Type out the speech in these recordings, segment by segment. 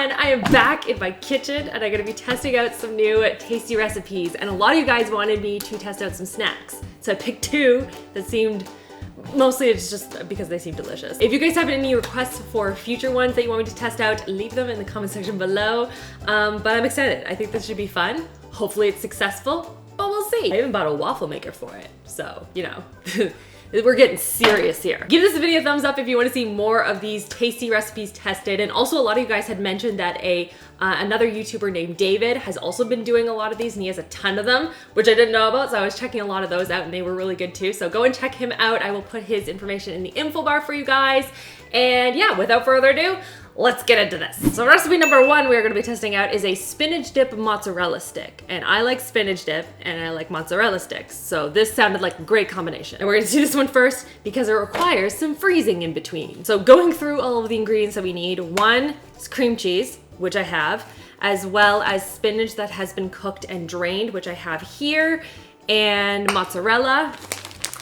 everyone, I am back in my kitchen and I'm gonna be testing out some new tasty recipes, and a lot of you guys wanted me to test out some snacks. So I picked two that seemed, mostly it's just because they seem delicious. If you guys have any requests for future ones that you want me to test out, leave them in the comment section below. But I'm excited. I think this should be fun. Hopefully it's successful, but we'll see. I even bought a waffle maker for it. So, you know, we're getting serious here. Give this video a thumbs up if you want to see more of these tasty recipes tested. And also a lot of you guys had mentioned that another YouTuber named David has also been doing a lot of these, and he has a ton of them, which I didn't know about. So I was checking a lot of those out and they were really good too. So go and check him out. I will put his information in the info bar for you guys. And yeah, without further ado, let's get into this. So recipe number one we're gonna be testing out is a spinach dip mozzarella stick. And I like spinach dip and I like mozzarella sticks. So this sounded like a great combination. And we're gonna do this one first because it requires some freezing in between. So going through all of the ingredients that we need, one is cream cheese, which I have, as well as spinach that has been cooked and drained, which I have here, and mozzarella,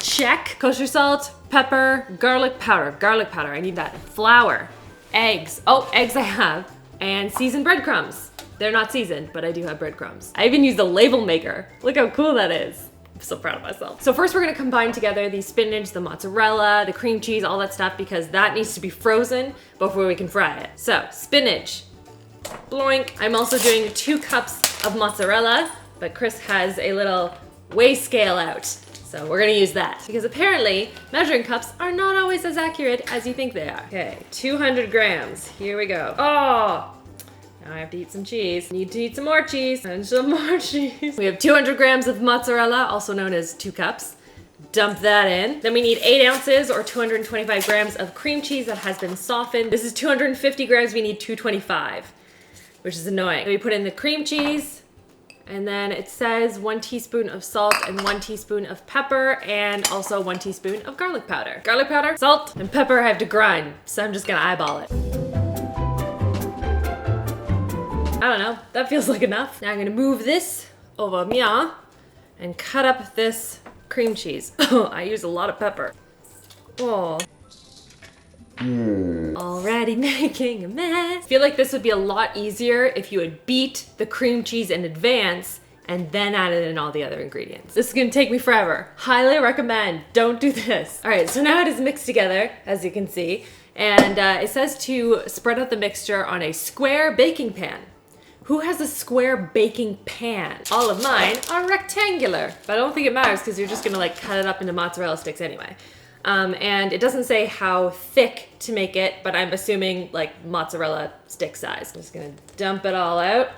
check, kosher salt, pepper, garlic powder, I need that, flour, eggs, eggs I have, and seasoned breadcrumbs. They're not seasoned, but I do have breadcrumbs. I even used a label maker. Look how cool that is. I'm so proud of myself. So first we're gonna combine together the spinach, the mozzarella, the cream cheese, all that stuff, because that needs to be frozen before we can fry it. So spinach, bloink. I'm also doing 2 cups of mozzarella, but Chris has a little weigh scale out. So we're gonna use that because apparently measuring cups are not always as accurate as you think they are. Okay, 200 grams, here we go. Oh, now I have to eat some cheese. Need to eat some more cheese and some more cheese. We have 200 grams of mozzarella, also known as 2 cups. Dump that in. Then we need 8 ounces or 225 grams of cream cheese that has been softened. This is 250 grams, we need 225, which is annoying. Then we put in the cream cheese, and then it says 1 teaspoon of salt and 1 teaspoon of pepper, and also 1 teaspoon of garlic powder. Garlic powder, salt, and pepper I have to grind, so I'm just gonna eyeball it. I don't know, that feels like enough. Now I'm gonna move this over here and cut up this cream cheese. I use a lot of pepper. Oh. Already making a mess. I feel like this would be a lot easier if you had beat the cream cheese in advance and then added in all the other ingredients. This is gonna take me forever. Highly recommend, don't do this. All right, so now it is mixed together, as you can see, and it says to spread out the mixture on a square baking pan. Who has a square baking pan? All of mine are rectangular, but I don't think it matters because you're just gonna like cut it up into mozzarella sticks anyway. And it doesn't say how thick to make it, but I'm assuming like mozzarella stick size. I'm just gonna dump it all out.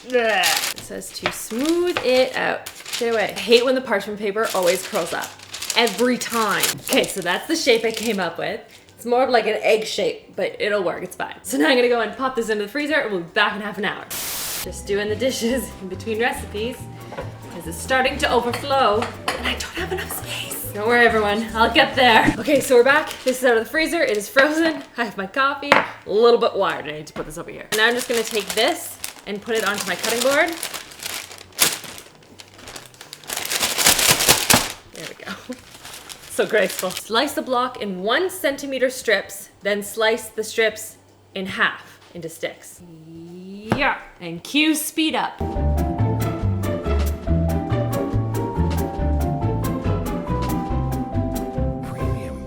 It says to smooth it out. Get away. I hate when the parchment paper always curls up. Every time. Okay, so that's the shape I came up with. It's more of like an egg shape, but it'll work, it's fine. So now I'm gonna go and pop this into the freezer and we'll be back in half an hour. Just doing the dishes in between recipes because it's starting to overflow and I don't have enough space. Don't worry everyone, I'll get there. Okay, so we're back. This is out of the freezer, it is frozen. I have my coffee, a little bit wired. I need to put this over here. Now I'm just gonna take this and put it onto my cutting board. There we go. So graceful. Slice the block in 1 centimeter strips, then slice the strips in half into sticks. Yeah, and cue speed up.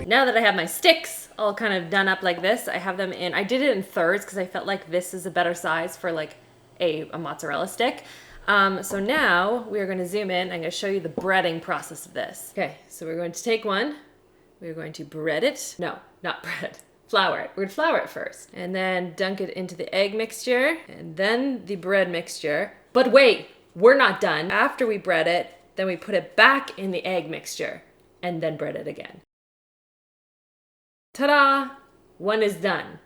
Now that I have my sticks all kind of done up like this, I have them in, I did it in thirds because I felt like this is a better size for like a mozzarella stick. So now we're going to zoom in. I'm going to show you the breading process of this. Okay, so we're going to take one. We're going to bread it. No, not bread. Flour it. We're going to flour it first. And then dunk it into the egg mixture. And then the bread mixture. But wait, we're not done. After we bread it, then we put it back in the egg mixture. And then bread it again. Ta-da! One is done.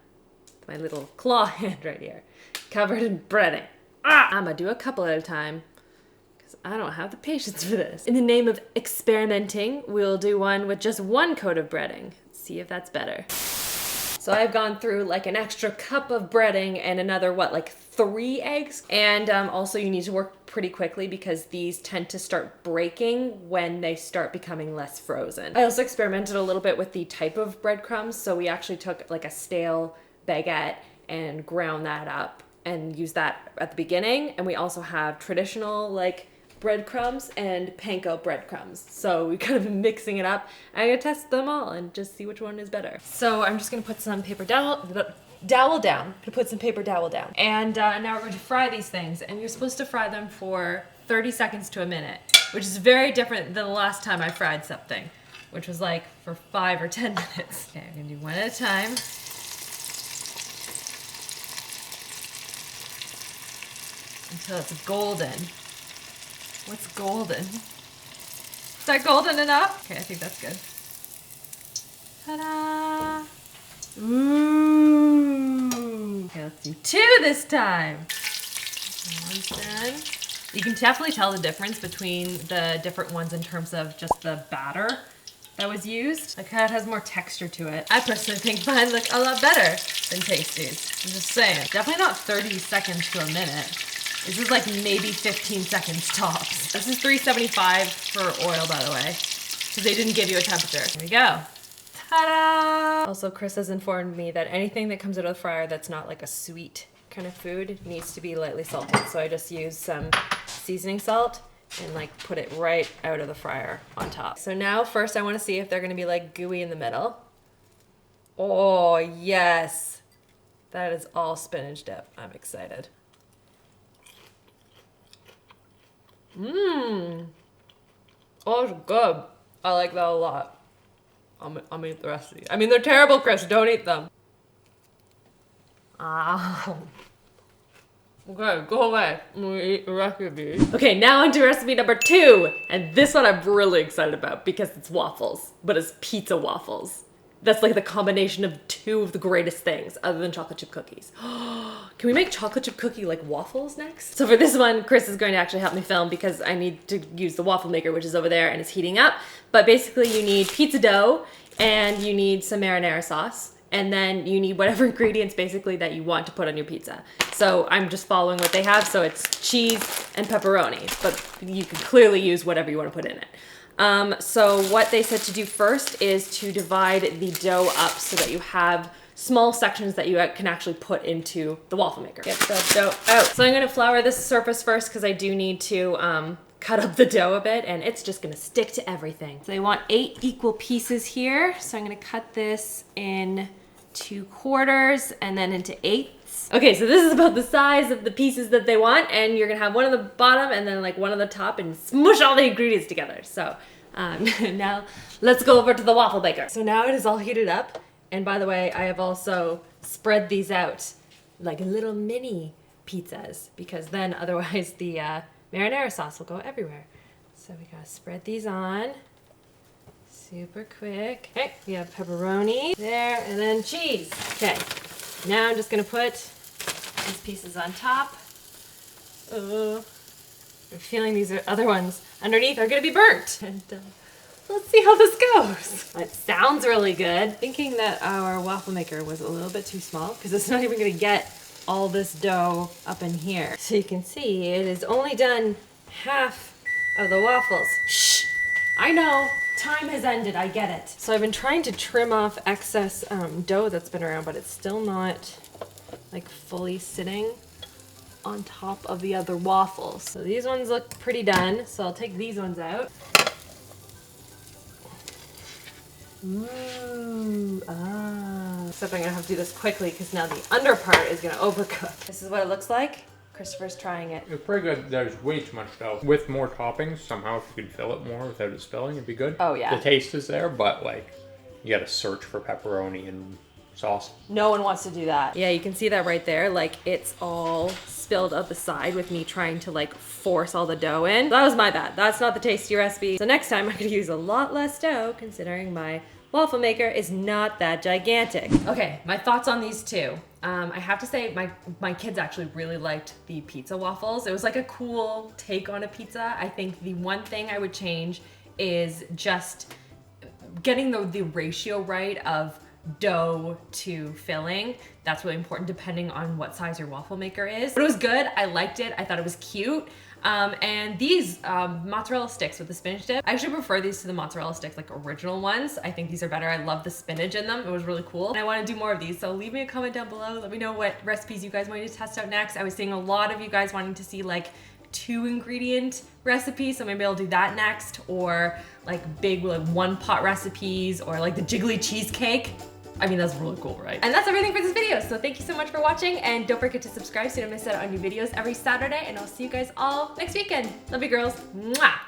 My little claw hand right here. Covered in breading. I'm gonna do a couple at a time because I don't have the patience for this. In the name of experimenting, we'll do one with just 1 coat of breading. Let's see if that's better. So I've gone through like an extra cup of breading and another, like 3 eggs? And also you need to work pretty quickly because these tend to start breaking when they start becoming less frozen. I also experimented a little bit with the type of breadcrumbs. So we actually took like a stale baguette and ground that up and use that at the beginning. And we also have traditional like breadcrumbs and panko breadcrumbs. So we kind of been mixing it up. I'm gonna test them all and just see which one is better. So I'm just gonna put some paper dowel down. Gonna put some paper dowel down. And now we're going to fry these things. And you're supposed to fry them for 30 seconds to a minute, which is very different than the last time I fried something, which was like for 5 or 10 minutes. Okay, I'm gonna do one at a time. Until it's golden. What's golden? Is that golden enough? Okay, I think that's good. Ta-da! Ooh! Okay, let's do 2 this time. One's done. You can definitely tell the difference between the different ones in terms of just the batter that was used. Like how it has more texture to it. I personally think mine look a lot better than Tasty's. I'm just saying. Definitely not 30 seconds to a minute. This is like maybe 15 seconds tops. This is $3.75 for oil, by the way, because they didn't give you a temperature. Here we go. Ta-da! Also, Chris has informed me that anything that comes out of the fryer that's not like a sweet kind of food needs to be lightly salted. So I just use some seasoning salt and like put it right out of the fryer on top. So now first I want to see if they're going to be like gooey in the middle. Oh, yes. That is all spinach dip. I'm excited. Mmm. Oh, it's good. I like that a lot. I'll eat the rest of these. I mean, they're terrible, Chris. Don't eat them. Ow. Okay, go away. I'm gonna eat the rest of these. Okay, now on to recipe number 2. And this one I'm really excited about because it's waffles, but it's pizza waffles. That's like the combination of 2 of the greatest things other than chocolate chip cookies. Can we make chocolate chip cookie like waffles next? So for this one, Chris is going to actually help me film because I need to use the waffle maker, which is over there and it's heating up. But basically you need pizza dough and you need some marinara sauce. And then you need whatever ingredients basically that you want to put on your pizza. So I'm just following what they have. So it's cheese and pepperoni, but you can clearly use whatever you want to put in it. So what they said to do first is to divide the dough up so that you have small sections that you can actually put into the waffle maker. Get the dough out. So I'm gonna flour this surface first because I do need to cut up the dough a bit and it's just gonna stick to everything. So I want 8 equal pieces here. So I'm gonna cut this in 2/4 and then into 8ths. Okay, so this is about the size of the pieces that they want, and you're gonna have one on the bottom and then like one on the top and smush all the ingredients together. So now let's go over to the waffle maker. So now it is all heated up. And by the way, I have also spread these out like little mini pizzas because then otherwise the marinara sauce will go everywhere. So we gotta spread these on super quick. Okay, we have pepperoni there and then cheese. Okay, now I'm just gonna put these pieces on top. I'm feeling these other ones underneath are gonna be burnt. And let's see how this goes. It sounds really good. Thinking that our waffle maker was a little bit too small because it's not even gonna get all this dough up in here. So you can see it is only done half of the waffles. Shh, I know, time has ended, I get it. So I've been trying to trim off excess dough that's been around, but it's still not like fully sitting on top of the other waffles. So these ones look pretty done, so I'll take these ones out. Ooh, Except I'm gonna have to do this quickly because now the under part is gonna overcook. This is what it looks like. Christopher's trying it. It's pretty good. There's way too much dough. With more toppings, somehow if you could fill it more without it spilling, it'd be good. Oh yeah. The taste is there, but like, you gotta search for pepperoni and sauce. No one wants to do that. Yeah, you can see that right there. Like, it's all spilled out the side with me trying to like force all the dough in. That was my bad. That's not the tasty recipe. So next time I'm gonna use a lot less dough considering my waffle maker is not that gigantic. Okay, my thoughts on these two. I have to say my kids actually really liked the pizza waffles. It was like a cool take on a pizza. I think the one thing I would change is just getting the ratio right of dough to filling. That's really important depending on what size your waffle maker is. But it was good. I liked it. I thought it was cute. And these mozzarella sticks with the spinach dip, I actually prefer these to the mozzarella sticks, like original ones. I think these are better. I love the spinach in them. It was really cool. And I want to do more of these. So leave me a comment down below. Let me know what recipes you guys want me to test out next. I was seeing a lot of you guys wanting to see like 2-ingredient recipes, so maybe I'll do that next, or like big like 1-pot recipes, or like the jiggly cheesecake. I mean, that's really cool, right? And that's everything for this video. So thank you so much for watching, and don't forget to subscribe so you don't miss out on new videos every Saturday, and I'll see you guys all next weekend. Love you girls. Mwah!